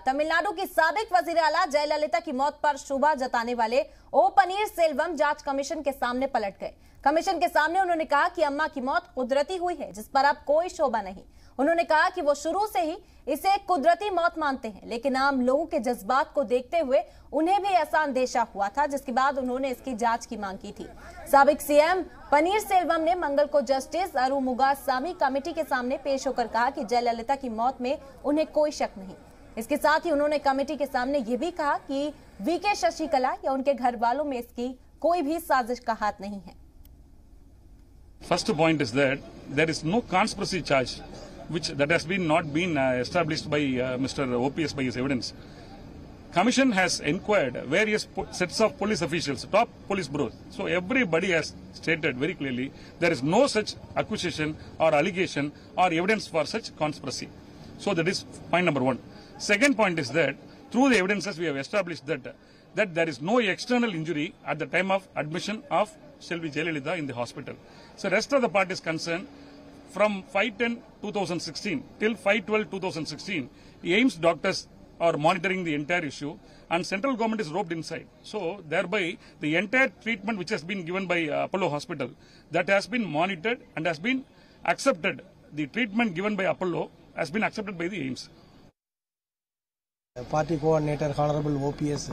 तमिलनाडु की साबिक वजीर आला जयललिता की मौत पर शुबा जताने वाले ओ पनीरसेल्वम जांच कमीशन के सामने पलट गए। कमीशन के सामने उन्होंने कहा कि अम्मा की मौत कुदरती हुई है, जिस पर अब कोई शोभा नहीं। उन्होंने कहा कि वो शुरू से ही इसे एक कुदरती मौत मानते हैं, लेकिन आम लोगों के जज्बात को देखते हुए उन्हें भी ऐसा अंदेशा हुआ था, जिसके बाद उन्होंने इसकी जांच की मांग की थी। साबिक सीएम पनीरसेल्वम ने मंगल को जस्टिस अरुमुगासामी कमेटी के सामने पेश होकर कहा कि जयललिता की मौत में उन्हें कोई शक नहीं। इसके साथ ही उन्होंने कमेटी के सामने ये भी कहा कि वीके शशिकला या उनके घर वालों में इसकी कोई भी साजिश का हाथ नहीं है। First point is that there is no conspiracy charge that has not been established by Mr. OPS by his evidence. Commission has inquired various sets of police officials, top police bureaus. So everybody has stated very clearly there is no such accusation or allegation or evidence for such conspiracy. So that is point number one. Second point is that through the evidences we have established that there is no external injury at the time of admission of Selvi Jayalalitha in the hospital. So rest of the part is concerned from 5/10/2016 till 5/12/2016, AIMS doctors are monitoring the entire issue and central government is roped inside. So thereby the entire treatment which has been given by Apollo Hospital, that has been monitored and has been accepted. The treatment given by Apollo has been accepted by the AIMS. Party coordinator Honorable OPS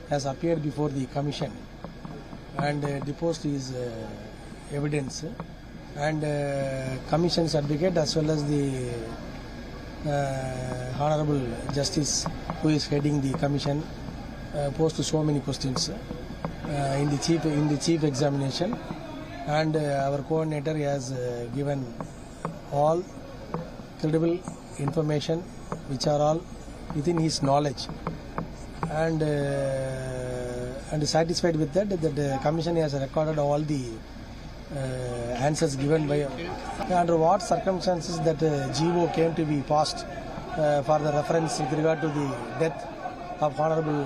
has appeared before the commission and deposed his evidence, and commission's advocate as well as the Honorable Justice who is heading the commission posed so many questions in the chief examination, and our coordinator has given all credible information which are all within his knowledge, and satisfied with that the commission has recorded all the answers given by under what circumstances that GO came to be passed for the reference with regard to the death of Honorable